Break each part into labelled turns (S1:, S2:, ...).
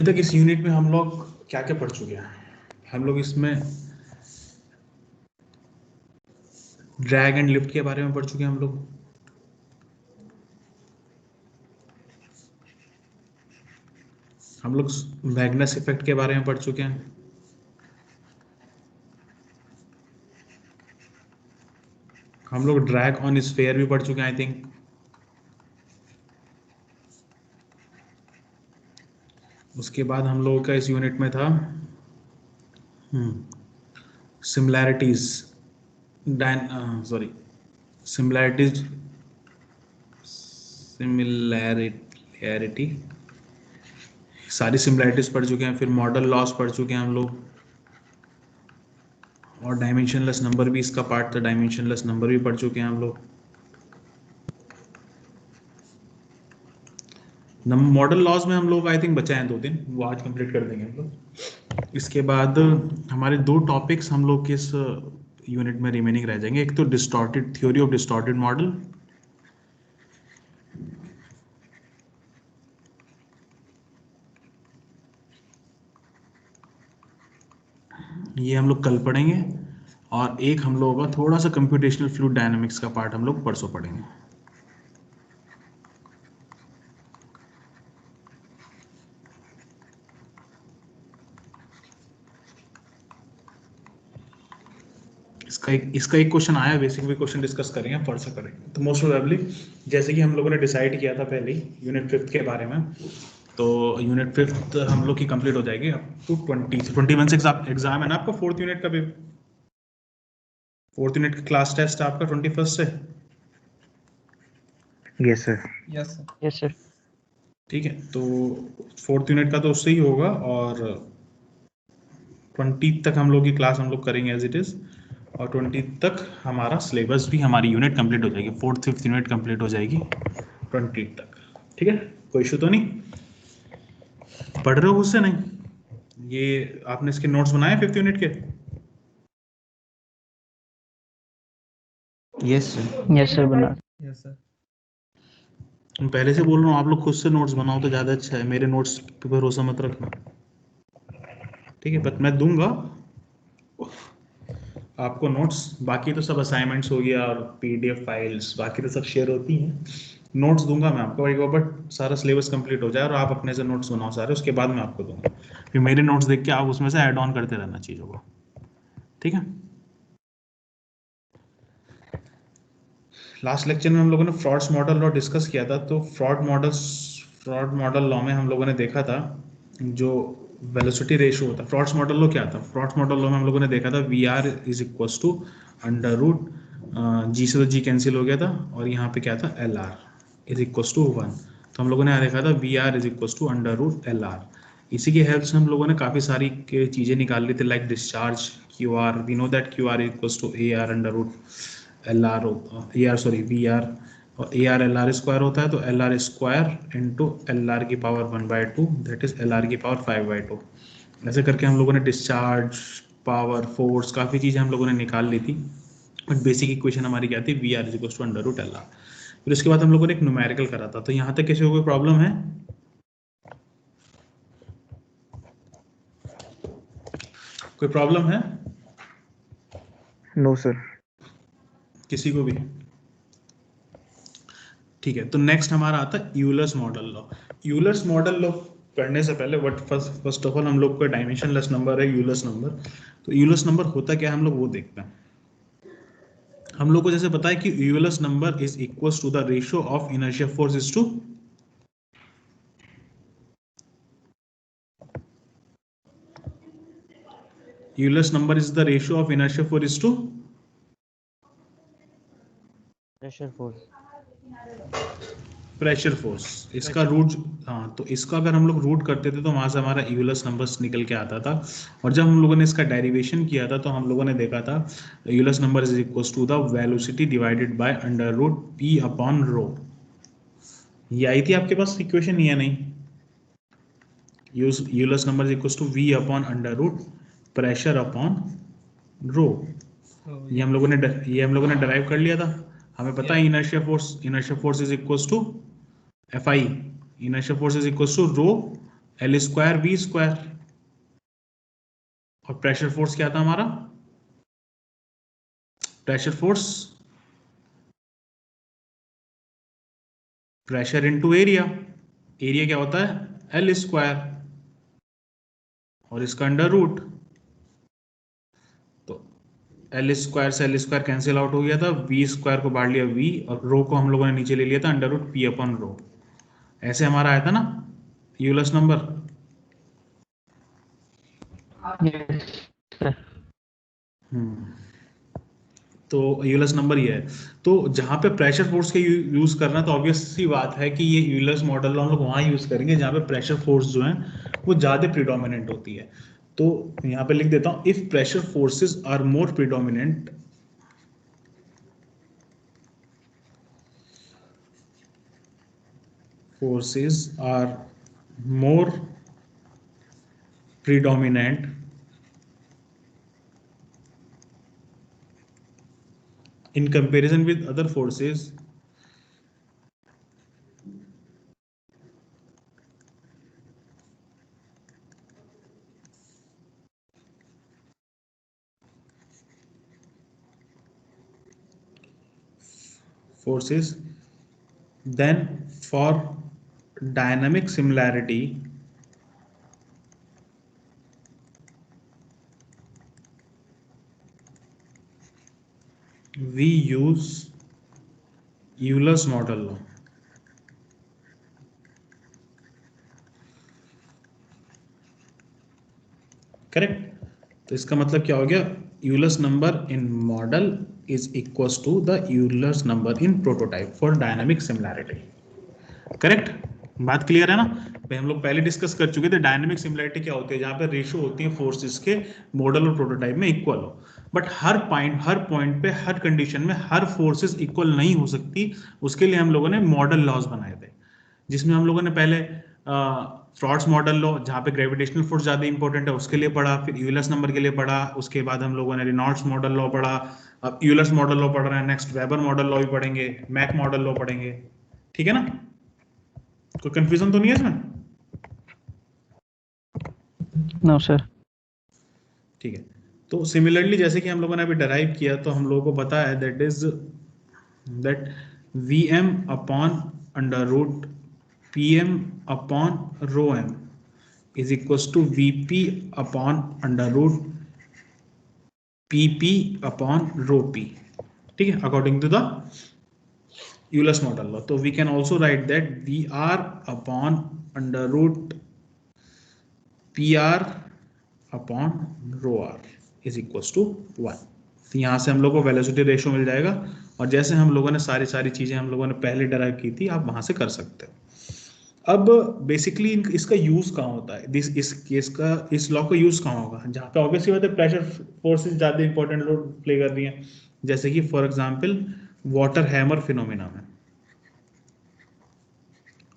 S1: तक इस यूनिट में हम लोग क्या क्या पढ़ चुके हैं? हम लोग इसमें ड्रैग एंड लिफ्ट के बारे में पढ़ चुके हैं। हम लोग मैग्नस इफेक्ट के बारे में पढ़ चुके हैं। हम लोग ड्रैग ऑन स्फीयर भी पढ़ चुके हैं आई थिंक। उसके बाद हम लोगों का इस यूनिट में था सिमिलैरिटीज सिमिलैरिटीज सिमिलैरिटी सारी सिमिलैरिटीज पढ़ चुके हैं। फिर मॉडल लॉस पढ़ चुके हैं हम लोग, और डायमेंशनलेस नंबर भी इसका पार्ट था। डायमेंशनलेस नंबर भी पढ़ चुके हैं हम लोग। मॉडल लॉज में हम लोग आई थिंक बचे हैं 2 दिन, वो आज कंप्लीट कर देंगे हम लोग। इसके बाद हमारे 2 टॉपिक्स हम लोग किस यूनिट में रिमेनिंग रह जाएंगे। एक तो distorted theory of distorted model, ये हम लोग कल पढ़ेंगे, और एक हम लोगों का थोड़ा सा कंप्यूटेशनल फ्लूइड डायनामिक्स का पार्ट हम लोग परसों पढ़ेंगे। इसका एक क्वेश्चन आया, बेसिक भी क्वेश्चन डिस्कस करेंगे, परसों करेंगे। तो मोस्ट प्रोबेबली जैसे कि हम लोगों ने डिसाइड किया था पहले ही यूनिट 5 के बारे में, तो यूनिट 5 हम लोग की कंप्लीट हो जाएगी अप टू 21 से एग्जाम है ना आपका। 4th यूनिट का भी 4th यूनिट का क्लास टेस्ट आपका 21 से।
S2: Yes sir.
S3: Yes sir.
S4: Yes sir.
S1: ठीक है, तो 4th यूनिट का तो उससे ही होगा, और 20 तक हम लोग की क्लास हम लोग करेंगे एज इट इज, और 20 तक हमारा सिलेबस भी, हमारी यूनिट कंप्लीट हो जाएगी। 4th 5th यूनिट कंप्लीट हो जाएगी 20 तक। ठीक है, कोई इशू तो नहीं? पढ़ रहे हो उससे? नहीं, ये आपने इसके नोट्स बनाए 5th यूनिट के?
S2: Yes sir.
S4: यस सर बना।
S3: Yes sir.
S1: मैं पहले से बोल रहा हूँ, आप लोग खुद से नोट्स बनाओ तो ज़्यादा अच्छा है, मेरे नोट्स पे भरोसा मत रखना। ठीक है, बट मैं दूंगा आपको नोट्स। बाकी तो सब असाइनमेंट्स हो गया और पीडीएफ फाइल्स, बाकी तो सब शेयर होती हैं। नोट्स दूंगा मैं आपको एक बार, बट सारा सिलेबस कंप्लीट हो जाए और आप अपने से नोट्स बनाओ सारे, उसके बाद मैं आपको दूंगा। फिर मेरे नोट्स देख के आप उसमें से ऐड ऑन करते रहना चीज़ों को। ठीक है, लास्ट लेक्चर में हम लोगों ने फ्रॉड्स मॉडल लॉ डिस्कस किया था। तो फ्रॉड मॉडल लॉ में हम लोगों ने देखा था जो वेलोसिटी रेशियो होता है। फ्रॉड्स मॉडल लॉ क्या था? फ्रॉड्स मॉडल लॉ में हम लोगों ने देखा था we are is equal to under root g से तो जी कैंसिल हो गया था, और यहाँ पे क्या था L R is equal to 1। तो हम लोगों ने देखा था we are is equal to under root L R. इसी की हेल्प से हम लोगों ने काफ़ी सारी चीज़ें निकाल ली थी, like discharge q r. We know that q r equal to a r under root L r a r, sorry v r, और a r l r square होता है, तो l r square into l r की power 1/2, that is l r की power 5/2। ऐसे करके हम लोगों ने डिस्चार्ज, पावर, फोर्स, काफ़ी चीज़ें हम लोगों ने निकाल ली थी। बट बेसिक इक्वेशन हमारी क्या थी? V are is equal to under root L R. फिर उसके बाद हम लोगों ने एक न्यूमेरिकल करा था। तो यहाँ तक किसी को कोई प्रॉब्लम है? कोई प्रॉब्लम है
S2: नो सर।
S1: किसी को भी? ठीक है, तो नेक्स्ट हमारा आता है Euler's model law. Euler's model law पढ़ने से पहले फर्स्ट ऑफ ऑल हम लोग का डायमेंशनलेस नंबर है यूलर्स नंबर। तो यूलर्स नंबर होता क्या है हम लोग वो देखते हैं। हम लोग को जैसे पता है कि Euler's number is equal to the ratio of inertia force is to Euler's number is the ratio of inertia force is to
S4: pressure force.
S1: Pressure force. इसका रूट, हाँ, तो इसका अगर हम लोग रूट करते थे तो वहां से हमारा यूलर्स नंबर निकल के आता था। और जब हम लोगों ने इसका डेरिवेशन किया था तो हम लोगों ने देखा था Euler's number is equal to the velocity divided by under root P upon rho. ये आई थी आपके पास इक्वेशन, या नहीं? Euler's number is equal to V upon under root pressure upon rho. ये हम लोगों ने डराइव कर लिया था। हमें पता है inertia force is equal to F I, inertia force is equal to rho L square V square, और प्रेशर फोर्स क्या था हमारा, pressure force pressure into area, area क्या होता है एल स्क्वायर, और इसका अंडर रूट, तो एल स्क्वायर से एल स्क्वायर कैंसिल आउट हो गया था, वी स्क्वायर को बांट लिया वी, और रो को हम लोगों ने नीचे ले लिया था under root P upon rho, ऐसे हमारा आया था ना यूलस नंबर।
S4: Yes, sir.
S1: तो यूलस नंबर ये है। तो जहाँ पे प्रेशर फोर्स के यूज करना, तो ऑब्वियस सी बात है कि ये यूलस मॉडल हम लोग वहाँ यूज करेंगे जहाँ पे प्रेशर फोर्स जो है वो ज़्यादा प्रिडोमिनेंट होती है। तो यहाँ पे लिख देता हूँ, if pressure forces are more predominant, forces are more predominant in comparison with other forces, then for dynamic similarity we use Euler's model law। Correct. तो इसका मतलब क्या हो गया, Euler's number in model is equals to the Euler's number in prototype for dynamic similarity. Correct, बात clear है ना भाई। हम लोग पहले डिस्कस कर चुके थे डायनामिक सिमिलैरिटी क्या होती है, जहां पे रेशियो होती है फोर्सेस के मॉडल और प्रोटोटाइप में इक्वल हो। बट हर पॉइंट पे हर कंडीशन में हर फोर्सेस इक्वल नहीं हो सकती, उसके लिए हम लोगों ने मॉडल लॉज बनाए थे, जिसमें हम लोगों ने पहले फ्रॉड्स मॉडल लो जहाँ पे ग्रेविटेशनल फोर्स ज़्यादा इंपॉर्टेंट है उसके लिए पढ़ा, फिर यूलर्स नंबर के लिए पढ़ा, उसके बाद हम लोगों ने रेनॉल्ड्स मॉडल लॉ पढ़ा, अब यूलर्स मॉडल लॉ पढ़ रहे हैं, नेक्स्ट वेबर मॉडल लॉ भी पढ़ेंगे, मैक मॉडल लॉ पढ़ेंगे। ठीक है ना, कोई कंफ्यूजन तो नहीं है इसमें?
S4: No, sir.
S1: ठीक है। तो सिमिलरली जैसे कि हम लोगों ने अभी डराइव किया, तो हम लोगों को पता है that is that V M upon under root P M upon rho M is equals to Vp upon under root Pp upon rho p। ठीक है, according to the Euler's model law. तो we can also write that v r upon under root p r upon rho r is equals to 1। तो यहाँ से हम लोग को velocity ratio मिल जाएगा, और जैसे हम लोगों ने सारी चीजें हम लोगों ने पहले डराइव की थी, आप वहां से कर सकते हो। अब बेसिकली इसका यूज कहाँ होता है, इस केस का, इस लॉ का यूज कहाँ होगा, जहाँ पे ऑब्वियसली बात है प्रेशर फोर्सेस ज्यादा इंपॉर्टेंट रोल प्ले कर रही हैं, जैसे कि for example water hammer phenomena में।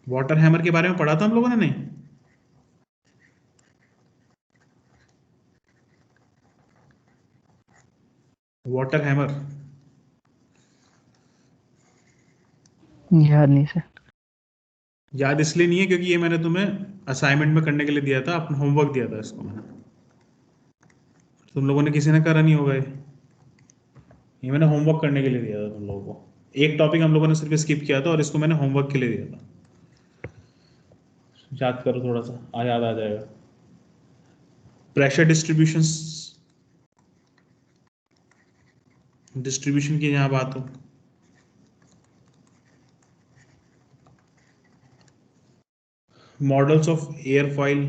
S1: वाटर हैमर के बारे में पढ़ा था हम लोगों ने, नहीं? वाटर हैमर
S4: याद नहीं सर।
S1: याद इसलिए नहीं है क्योंकि ये मैंने तुम्हें असाइनमेंट में करने के लिए दिया था, अपना होमवर्क दिया था इसको मैंने, तुम लोगों ने किसी ने करा नहीं होगा ये मैंने होमवर्क करने के लिए दिया था तुम लोगों को। एक टॉपिक हम लोगों ने सिर्फ स्किप किया था और इसको मैंने होमवर्क के लिए दिया था, याद करो थोड़ा सा, याद आ जाएगा। प्रेशर डिस्ट्रीब्यूशन की यहाँ बात हो, मॉडल्स ऑफ एयरफॉइल,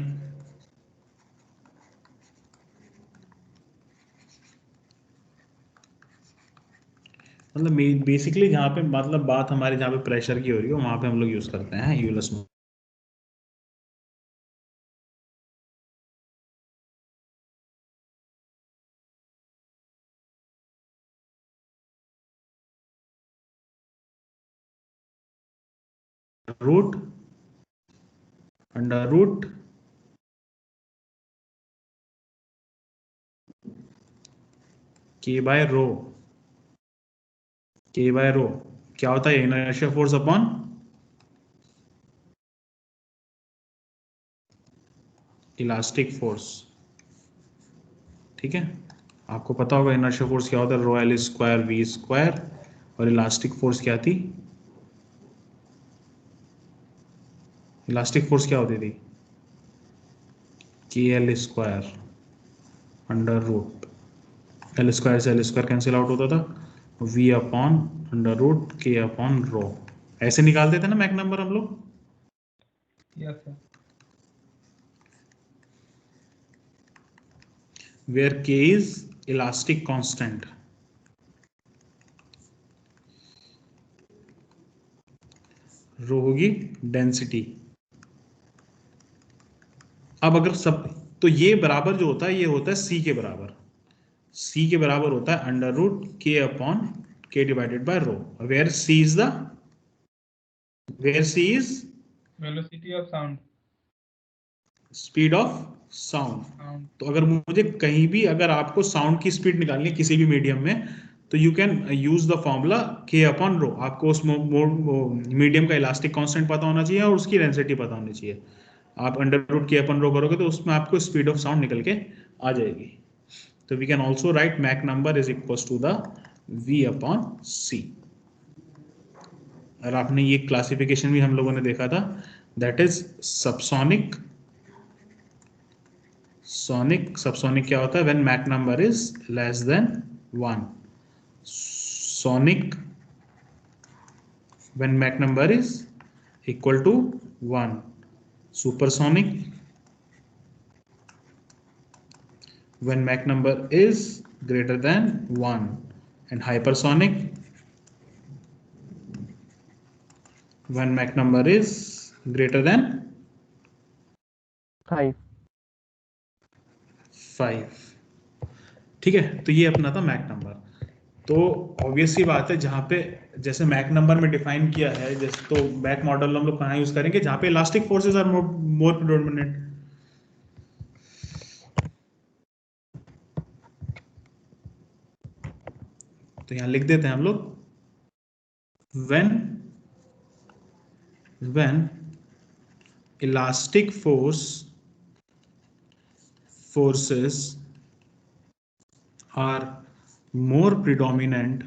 S1: मतलब बेसिकली जहाँ पे मतलब बात हमारी जहाँ पे प्रेशर की हो रही है वहां पे हम लोग यूज करते हैं यूलस रूट अंडर रूट के बाय रो, के बाय रो क्या होता है, inertia force upon elastic force, ठीक है। आपको पता होगा इनर्शिया फोर्स क्या होता है, rho L square V square, और इलास्टिक फोर्स क्या थी, इलास्टिक फोर्स क्या होती थी, K L square under root, L square से एल स्क्वायर कैंसिल आउट होता था, V upon under root K upon rho, ऐसे निकालते थे ना मैक नंबर हम लोग।
S2: Yes sir.
S1: where k is elastic constant, rho होगी डेंसिटी। अब अगर सब, तो ये बराबर जो होता है ये होता है सी के बराबर, सी के बराबर होता है under root K upon K divided by rho, where C is the, where C is
S2: velocity of sound,
S1: speed of sound. तो अगर मुझे कहीं भी, अगर आपको साउंड की स्पीड निकालनी है किसी भी मीडियम में, तो you can use the formula के अपॉन रो। आपको उस मीडियम का इलास्टिक कांस्टेंट पता होना चाहिए और उसकी डेंसिटी पता होनी चाहिए। आप अंडर रूट के अपॉन रो करोगे तो उसमें आपको स्पीड ऑफ साउंड निकल के आ जाएगी। तो we can also write Mach number is equal to the v upon c. और आपने ये क्लासिफिकेशन भी हम लोगों ने देखा था, that is subsonic, sonic, subsonic क्या होता है, when Mach number is less than 1, sonic when Mach number is equal to 1, supersonic when Mach number is greater than 1, and hypersonic when Mach number is greater than
S4: 5।
S1: 5। ठीक है, तो ये अपना था Mach number. तो ऑब्वियस सी बात है, जहाँ पे जैसे मैक नंबर में डिफाइन किया है, जैसे तो मैक मॉडल हम लोग कहाँ यूज करेंगे, जहाँ पे elastic forces are more predominant. तो यहाँ लिख देते हैं हम लोग, when elastic forces are more predominant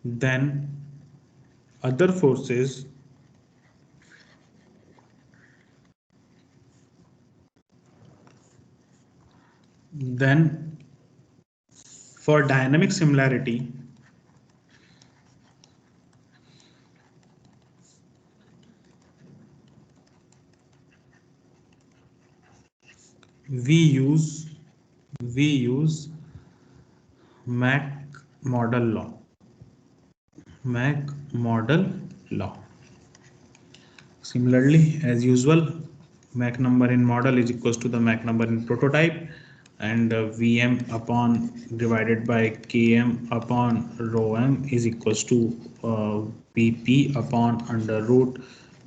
S1: than other forces, then for dynamic similarity we use Mach model law. Mach model law. Similarly, as usual, Mach number in model is equals to the Mach number in prototype, and Vm upon divided by Km upon rho m is equals to Vp upon under root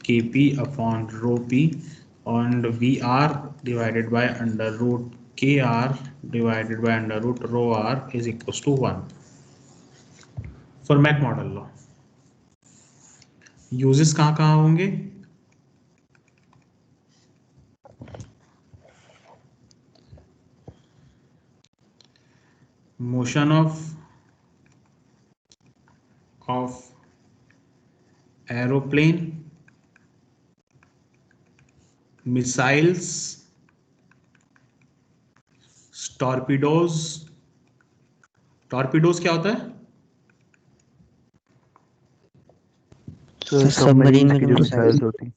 S1: Kp upon rho p, and Vr divided by under root Kr divided by under root rho r is equals to 1 for Mach model law. Uses कहाँ कहाँ होंगे, motion of aeroplane, missiles, torpedoes। Torpedoes क्या होता है,
S4: submarine में
S3: की जो missiles होती हैं।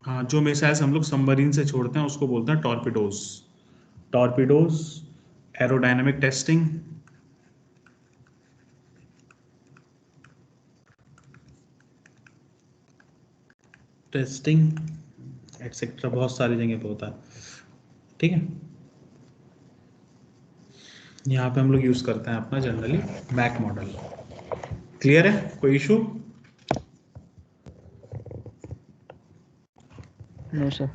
S1: हाँ, जो मिसाइल्स हम लोग सबमरीन से छोड़ते हैं उसको बोलते हैं torpedoes. Torpedoes, aerodynamic testing etcetera बहुत सारी जगह पे होता है, ठीक है। यहाँ पे हम लोग यूज करते हैं अपना जनरली मैक मॉडल। क्लियर है, कोई issue?
S4: No sir.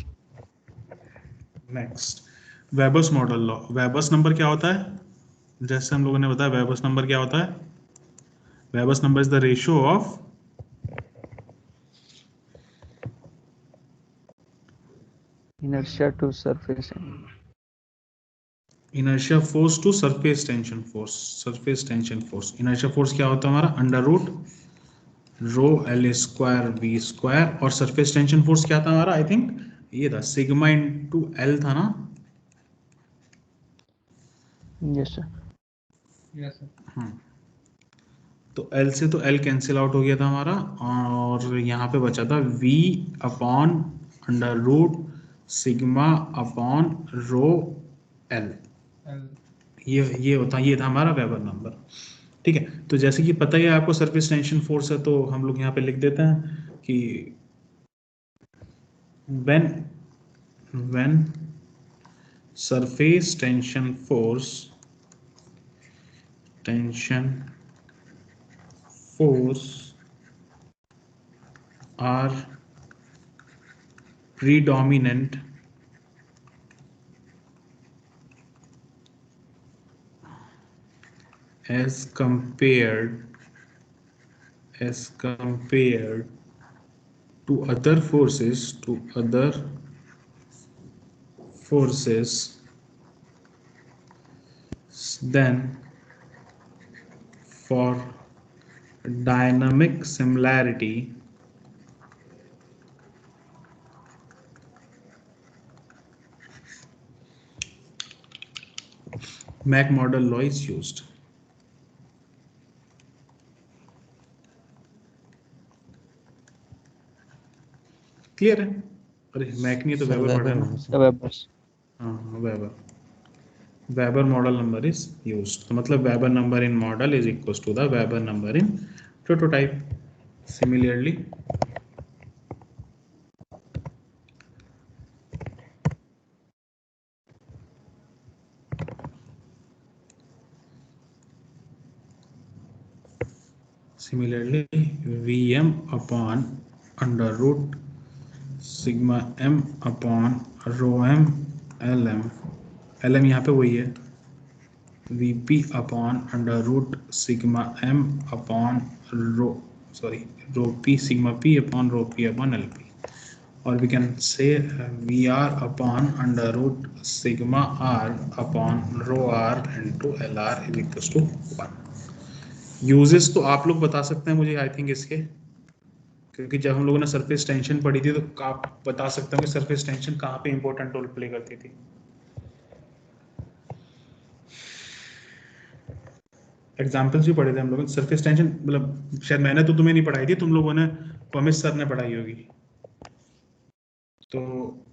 S1: Next, Weber's model law. Weber's number क्या होता है, जैसे हम लोगों ने बताया वेबर्स नंबर क्या होता है, Weber's number is the ratio of
S4: inertia to surface
S1: inertia force to surface tension force, surface tension force. Inertia force क्या होता है हमारा, under root rho L square V square, और सरफेस टेंशन फोर्स क्या था हमारा, आई थिंक ये था सिग्मा इनटू एल था ना।
S4: yes sir
S2: Yes, sir.
S1: तो एल से तो एल कैंसिल आउट हो गया था हमारा, और यहाँ पे बचा था v upon under root sigma upon rho L.
S2: L.
S1: ये होता, ये था हमारा वेबर नंबर। ठीक है, तो जैसे कि पता ही है आपको सरफेस टेंशन फोर्स है, तो हम लोग यहाँ पे लिख देते हैं कि when surface tension force are predominant as compared to other forces, then for dynamic similarity Mach model law is used। Clear है? अरे मैक नहीं है तो
S3: सर
S1: वेबर पढ़े
S3: वेबर
S1: ना।
S3: होगा सर।
S4: Weber's
S1: हाँ Weber model number is used, तो मतलब Weber number in model is equal to the Weber number in prototype. Similarly Vm upon under root sigma m upon rho m lm यहाँ पे वही है Vp upon under root sigma m upon rho p sigma p upon rho p upon lp, or we can say Vr upon under root sigma r upon rho r into Lr is equals to 1। Uses तो आप लोग बता सकते हैं मुझे, I think इसके, क्योंकि जब हम लोगों ने सरफेस टेंशन पढ़ी थी तो आप बता सकते हो कि सरफेस टेंशन कहाँ पे इंपॉर्टेंट रोल प्ले करती थी। एग्जाम्पल्स भी पढ़े थे हम लोगों ने सरफेस टेंशन, मतलब शायद मैंने तो तुम्हें नहीं पढ़ाई थी, तुम लोगों ने पमित सर ने पढ़ाई होगी। तो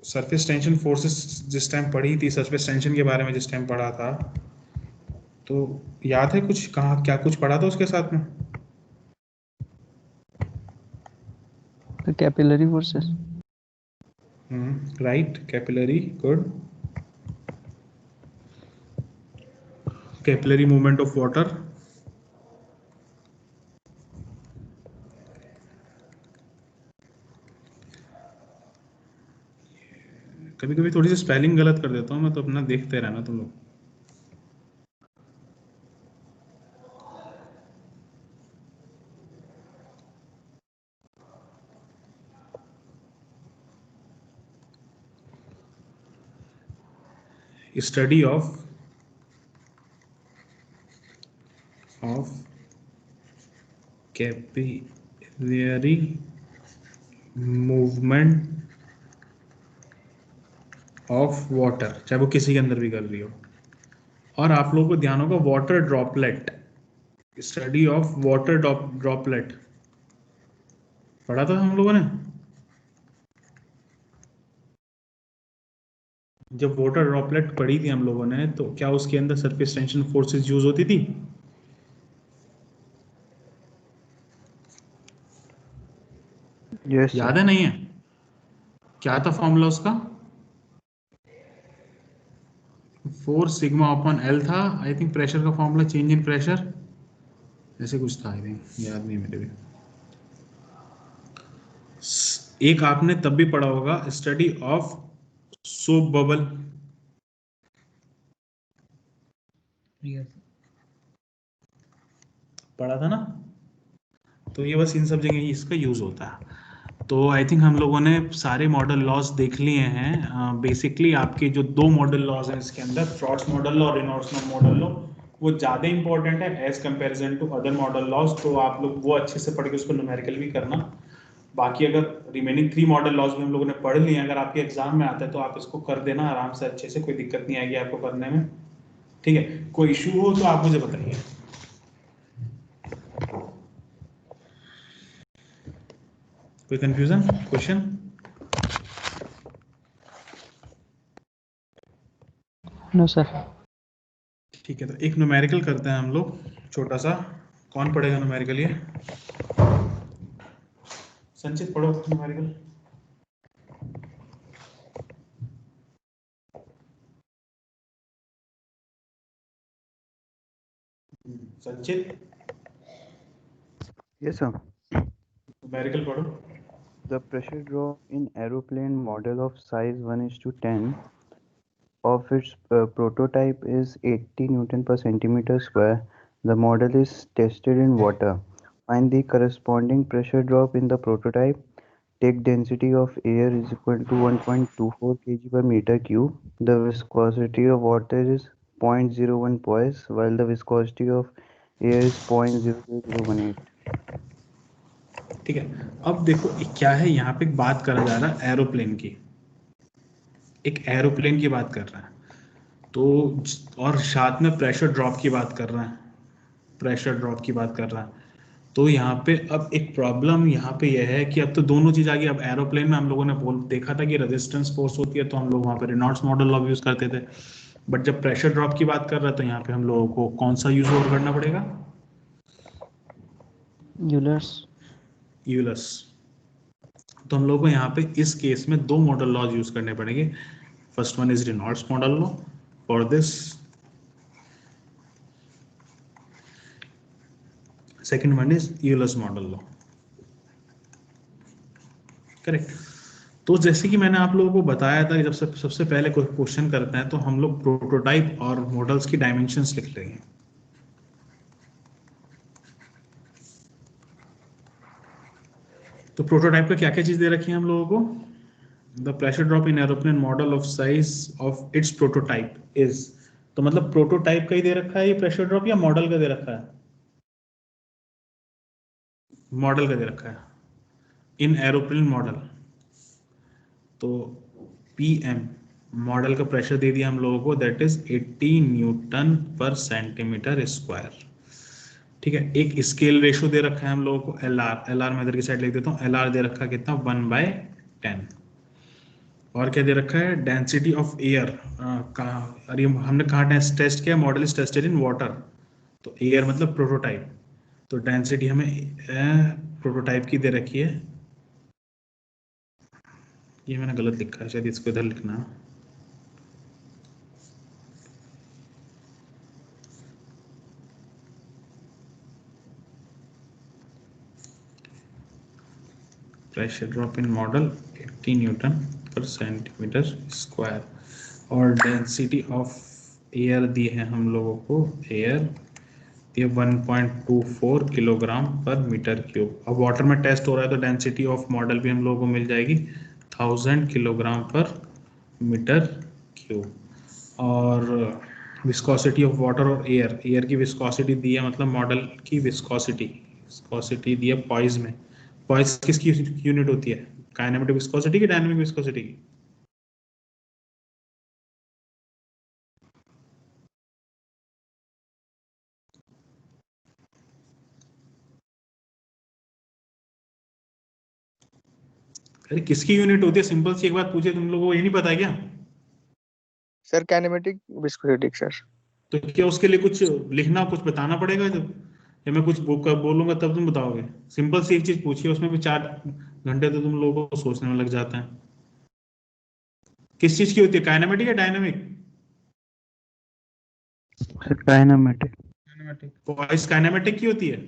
S1: सरफेस टेंशन फोर्सेस जिस टाइम पढ़ी थी, सरफेस टेंशन के बारे में जिस टाइम पढ़ा था, तो याद है कुछ, कहाँ क्या कुछ पढ़ा था उसके साथ में?
S4: the capillary forces
S1: right, capillary, good. Capillary movement of water, कभी कभी थोड़ी सी स्पेलिंग गलत कर देता हूँ मैं, तो अपना देखते रहना तुम लोग। Study of capillary movement of water, चाहे वो किसी के अंदर भी कर रही हो। और आप लोगों को ध्यान होगा water droplet, study of water droplet पढ़ा था हम लोगों ने। जब वाटर ड्रॉपलेट पढ़ी थी हम लोगों ने, तो क्या उसके अंदर सरफेस टेंशन फोर्सेस यूज होती थी?
S3: यस
S1: याद है, नहीं है? क्या था फॉर्मूला उसका? 4 सिग्मा अपॉन एल था आई थिंक, प्रेशर का फॉर्मूला, चेंज इन प्रेशर ऐसे कुछ था आई थिंक, याद नहीं मेरे भी। एक आपने तब भी पढ़ा होगा, study of soap bubble,
S2: Yes.
S1: पढ़ा था ना? तो ये बस इन सब जगह इसका यूज होता है। तो आई थिंक हम लोगों ने सारे मॉडल लॉज देख लिए हैं। बेसिकली आपके जो दो मॉडल लॉज हैं इसके अंदर, फ्रॉड्स मॉडल लॉ और रेनॉल्ड्स मॉडल लॉ, वो ज़्यादा इंपॉर्टेंट है as comparison to other model laws. तो आप लोग वो अच्छे से पढ़ के उसको न्यूमेरिकल भी करना। बाकी अगर रिमेनिंग 3 मॉडल लॉज भी हम लोगों ने पढ़ लिए हैं, अगर आपके एग्जाम में आता है तो आप इसको कर देना आराम से, अच्छे से, कोई दिक्कत नहीं आएगी आपको करने में। ठीक है, कोई इशू हो तो आप मुझे बताइए। कोई कंफ्यूजन, क्वेश्चन?
S4: No sir.
S1: ठीक है, तो एक न्यूमेरिकल करते हैं हम लोग छोटा सा। कौन पढ़ेगा न्यूमेरिकल? ये संचित पढ़ो न्यूमेरिकल। संचित
S3: Yes, sir.
S1: न्यूमेरिकल पढ़ो।
S3: The pressure drop in aeroplane model of size 1:10 of its prototype is 80 Newton per centimeter square. The model is tested in water. Find the corresponding pressure drop in the prototype. Take density of air is equal to 1.24 kg per meter cube. The viscosity of water is 0.01 poise, while the viscosity of air is 0.0018.
S1: ठीक है, अब देखो क्या है, यहाँ पे एक बात करा जा रहा है एरोप्लेन की, एक एरोप्लेन की बात कर रहा है तो, और साथ में प्रेशर ड्रॉप की बात कर रहा है, प्रेशर ड्रॉप की बात कर रहा है। तो यहाँ पे अब एक प्रॉब्लम यहाँ पे यह है कि अब तो दोनों चीज आ गई। अब एरोप्लेन में हम लोगों ने देखा था कि रेजिस्टेंस फोर्स होती है, तो हम लोग वहाँ पे रेनॉल्ड्स मॉडल लॉ यूज करते थे। बट जब प्रेशर ड्रॉप की बात कर रहे हैं तो यहाँ पे हम लोगों को कौन सा यूज और करना पड़ेगा?
S4: यूलर्स।
S1: यूलर्स। तो हम लोग को यहाँ पे इस केस में दो मॉडल लॉज यूज करने पड़ेंगे। First one is Reynolds model law for this, second one is Euler's model law. Correct. तो जैसे कि मैंने आप लोगों को बताया था कि जब सबसे पहले कोई क्वेश्चन करते हैं तो हम लोग प्रोटोटाइप और मॉडल्स की डायमेंशंस लिख लेंगे। तो प्रोटोटाइप का क्या क्या चीज दे रखी है हम लोगों को? The pressure drop in aeroplane model of size of its prototype is, तो मतलब प्रोटोटाइप का ही दे रखा है ये प्रेशर ड्रॉप, या मॉडल का दे रखा है? मॉडल का दे रखा है, इन एरोप्लेन मॉडल। तो पीएम मॉडल का प्रेशर दे दिया हम लोगों को, दैट इज 80 न्यूटन पर सेंटीमीटर स्क्वायर। ठीक है, एक स्केल रेशो दे रखा है हम लोगों को एल आर, एल आर मैं इधर की साइड लिख देता हूँ, एल आर दे रखा है कितना, 1/10। और क्या दे रखा है? डेंसिटी ऑफ एयर का, अरे हमने कहा टेस्ट किया, model is tested in water, तो एयर मतलब प्रोटोटाइप, तो डेंसिटी हमें प्रोटोटाइप की दे रखी है। ये मैंने गलत लिखा है, शायद इसको इधर लिखना है। Pressure drop in model 80 Newton पर सेंटीमीटर स्क्वायर, और डेंसिटी ऑफ एयर दी है हम लोगों को, एयर ये 1.24 किलोग्राम पर मीटर क्यूब। अब वाटर में टेस्ट हो रहा है तो डेंसिटी ऑफ मॉडल भी हम लोगों को मिल जाएगी 1000 किलोग्राम पर मीटर क्यूब। और विस्कोसिटी ऑफ वाटर और एयर, एयर की विस्कोसिटी दी है, मतलब मॉडल की विस्कोसिटी, विस्कोसिटी दी है पॉइज में। पॉइज किसकी यूनिट होती है? काइनेमेटिक विस्कोसिटी की, डायनामिक विस्कोसिटी की? अरे किसकी यूनिट होती है? सिंपल सी एक बात पूछे, तुम लोगों को ये नहीं पता है क्या?
S5: Sir kinematic viscosity sir.
S1: तो क्या उसके लिए कुछ लिखना, कुछ बताना पड़ेगा जब, या मैं कुछ बुक बोलूंगा तब तुम बताओगे? सिंपल सी एक चीज पूछिए, उसमें भी 4 घंटे तो तुम लोगों को सोचने में लग जाते हैं। किस चीज की होती है, काइनेमेटिक या डायनामिक?
S3: Dynamic.
S1: वॉइस काइनेमेटिक की होती है,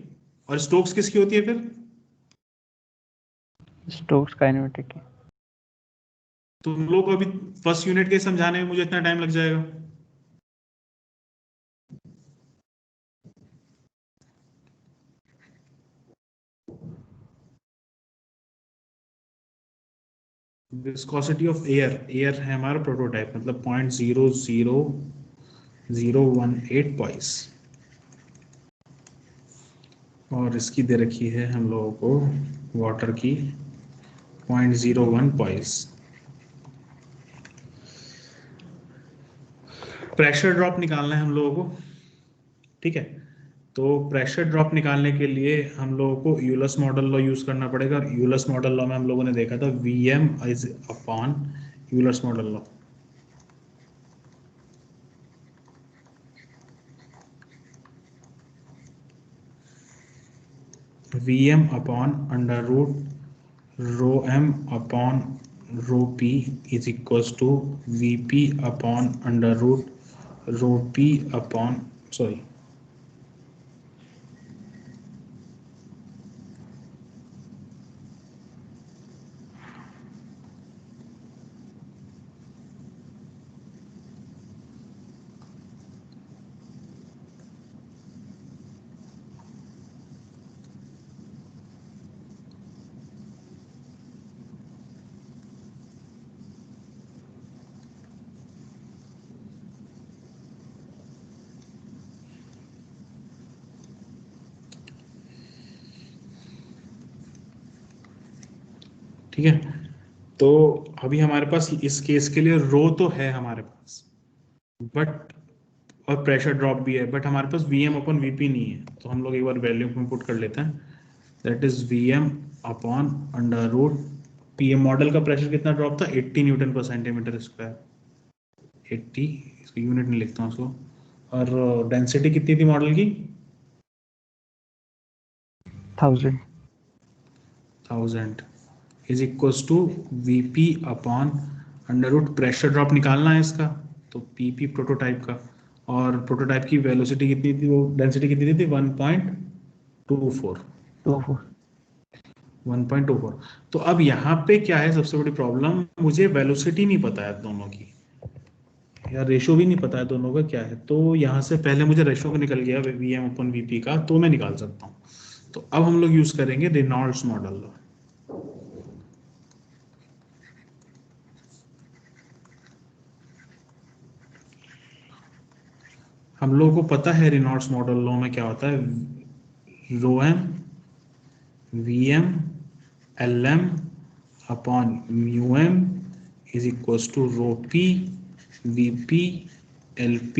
S1: और स्टोक्स किसकी होती है फिर?
S4: स्टोक्स काइनेमेटिक की।
S1: तुम लोग को अभी फर्स्ट यूनिट के समझाने में मुझे इतना टाइम लग जाएगा। विस्कोसिटी ऑफ एयर, एयर है हमारा प्रोटोटाइप, मतलब 0.00018 पॉइस, और इसकी दे रखी है हम लोगों को वाटर की 0.01 पॉइस। प्रेशर ड्रॉप निकालना है हम लोगों को, ठीक है। तो प्रेशर ड्रॉप निकालने के लिए हम लोगों को यूलर्स मॉडल लॉ यूज करना पड़ेगा, और यूलर्स मॉडल लॉ में हम लोगों ने देखा था Vm is upon Euler's model law. Vm upon under root rho M upon rho P is equals to Vp upon under root rho P upon sorry ठीक है। तो अभी हमारे पास इस केस के लिए रो तो है हमारे पास, बट और प्रेशर ड्रॉप भी है, बट हमारे पास Vm अपॉन Vp नहीं है। तो हम लोग एक बार वैल्यू में पुट कर लेते हैं, that is Vm upon under root PM. Model का प्रेशर कितना ड्रॉप था, 80 न्यूटन पर सेंटीमीटर स्क्वायर, 80, इसको यूनिट नहीं लिखता हूँ उसको। और डेंसिटी कितनी थी मॉडल की,
S4: 1000.
S1: 1000 is equals to Vp upon under root pressure drop निकालना है इसका, तो Pp प्रोटोटाइप का, और प्रोटोटाइप की वेलोसिटी कितनी थी, वो डेंसिटी कितनी थी 1.24।
S4: 24.
S1: 1.24। तो अब यहाँ पे क्या है सबसे बड़ी प्रॉब्लम, मुझे वेलोसिटी नहीं पता है दोनों की, या रेशो भी नहीं पता है दोनों का क्या है। तो यहाँ से पहले मुझे रेशो का निकल गया Vm अपन Vp का, तो मैं निकाल सकता हूँ। तो अब हम लोग यूज करेंगे रेनॉल्ड्स मॉडल। हम लोगों को पता है रेनॉल्ड्स मॉडल लॉ में क्या होता है, rho m Vm Lm upon mu m is equals to rho p Vp Lp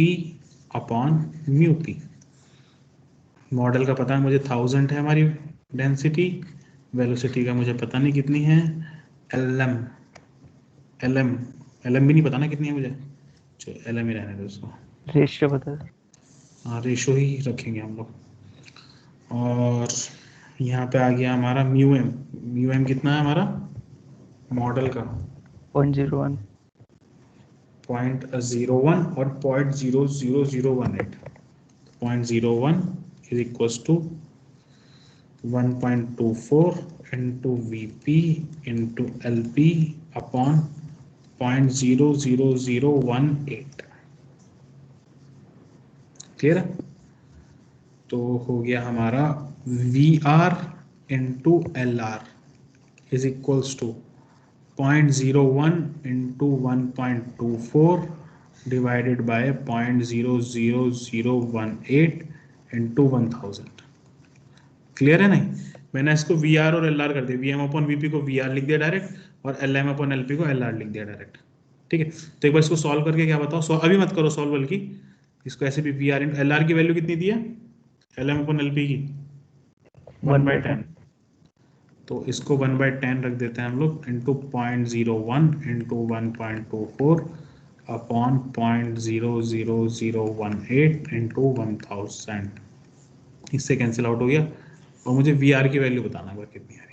S1: upon mu p. Model का पता है मुझे 1000 है हमारी डेंसिटी, वेलोसिटी का मुझे पता नहीं कितनी है, Lm Lm Lm भी नहीं पता ना कितनी है मुझे, चलो Lm ही रहने दो उसको,
S4: रेशियो बता दो.
S1: हाँ रेशो ही रखेंगे हम लोग। और यहाँ पे आ गया हमारा म्यू एम कितना है हमारा मॉडल का,
S4: 0.01.
S1: 0.01 और 0.00018, 0.01 is equals to 1.24 into Vp into Lp upon 0.00018। Clear है। तो हो गया हमारा VR into LR is equals to 0.01 into 1.24 divided by 0.00018 into 1000। Clear है नहीं, मैंने इसको VR और LR कर दिया, Vm अपॉन Vp को VR लिख दिया डायरेक्ट, और Lm अपॉन Lp को LR लिख दिया डायरेक्ट। ठीक है, तो एक बार इसको सॉल्व करके क्या बताओ, अभी मत करो सॉल्व, बल्कि इसको ऐसे भी VR इंटू LR की वैल्यू कितनी दी है, Lm अपॉन Lp की 1/10। तो इसको 1/10 रख देते हैं हम लोग, इंटू 0.01 इंटू 1.24 अपॉन 0.00018 इंटू 1000। इससे कैंसिल आउट हो गया, और मुझे VR की वैल्यू बताना है कितनी आ रही है।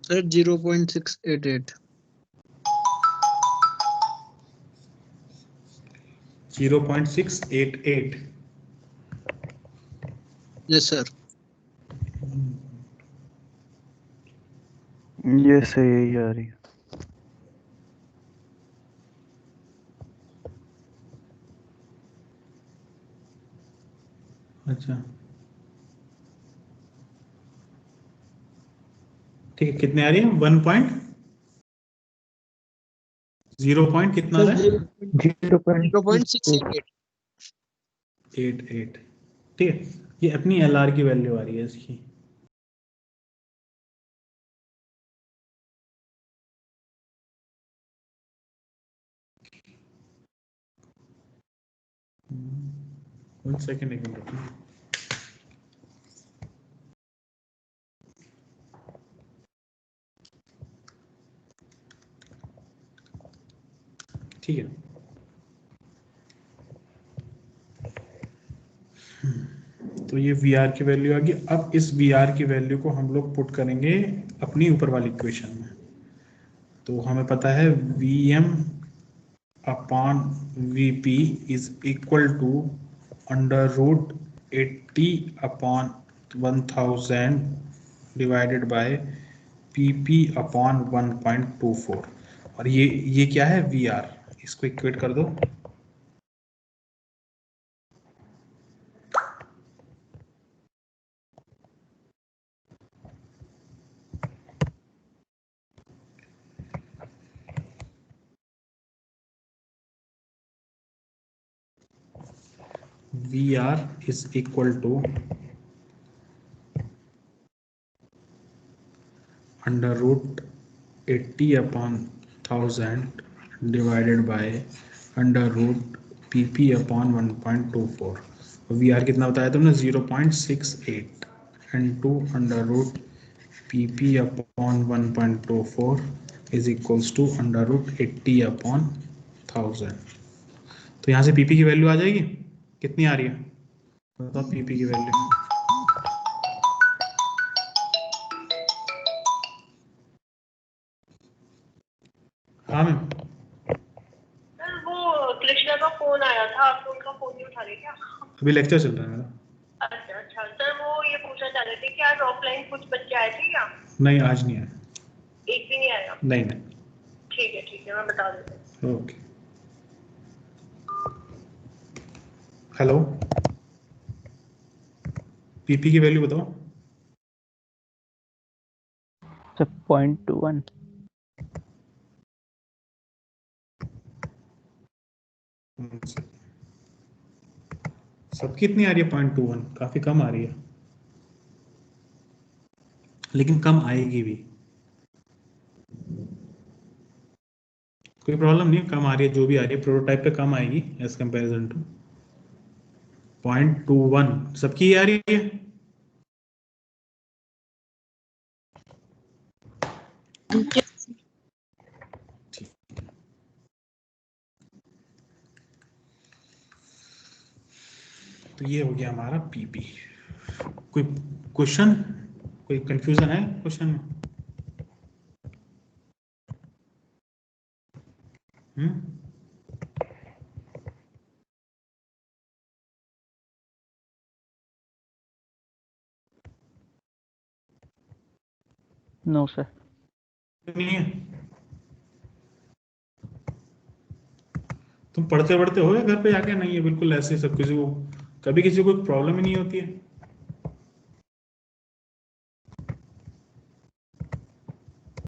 S6: सर 0.688।
S1: 0.688।
S6: Yes sir.
S3: ये सही यही आ रही है।
S1: अच्छा ठीक है, कितने आ रही है? 1.0 कितना आ
S6: सर
S1: रहा है?
S6: 0.688।
S1: 88। ठीक है, ये अपनी LR की वैल्यू आ रही है इसकी। वन सेकेंड, एक मिनट। ठीक है, तो ये VR की वैल्यू आ गई। अब इस VR की वैल्यू को हम लोग पुट करेंगे अपनी ऊपर वाली इक्वेशन में। तो हमें पता है VM upon VP is equal to under root 80 upon 1000 divided by PP upon 1.24। और ये क्या है? VR। इसको इक्वेट कर दो। VR is equal to under root 80 upon 1000 divided by under root PP upon 1.24। VR कितना बताया तुमने? 0.68 into under root PP upon 1.24 is equals to under root 80 upon 1000। तो यहाँ से PP की वैल्यू आ जाएगी। कितनी आ रही है बताओ PP की वैल्यू? हाँ मैम।
S7: सर वो कृष्णा का फोन आया था, आप उनका फोन नहीं उठा रहे क्या?
S1: अभी लेक्चर चल रहा है मेरा।
S7: अच्छा अच्छा सर, वो ये पूछना चाह रहे थे कि आज ऑफलाइन कुछ बच्चे आए थे क्या?
S1: नहीं, आज नहीं आया।
S7: एक भी नहीं आया?
S1: नहीं नहीं।
S7: ठीक है, मैं बता देती हूँ।
S1: ओके। हेलो, PP की वैल्यू बताओ।
S4: सर 0.21।
S1: सबकी इतनी आ रही है 0.21? काफी कम आ रही है, लेकिन कम आएगी भी। कोई प्रॉब्लम नहीं है, कम आ रही है। जो भी आ रही है प्रोटोटाइप पे कम आएगी एज कंपैरिजन टू 0.21। सबकी आ रही है। तो ये हो गया हमारा PP। कोई क्वेश्चन, कोई कंफ्यूजन है क्वेश्चन में?
S4: No sir.
S1: नहीं है? तुम पढ़ते पढ़ते हो या घर पे जाके? नहीं है, बिल्कुल ऐसे सब। किसी को कभी किसी को प्रॉब्लम ही नहीं होती है?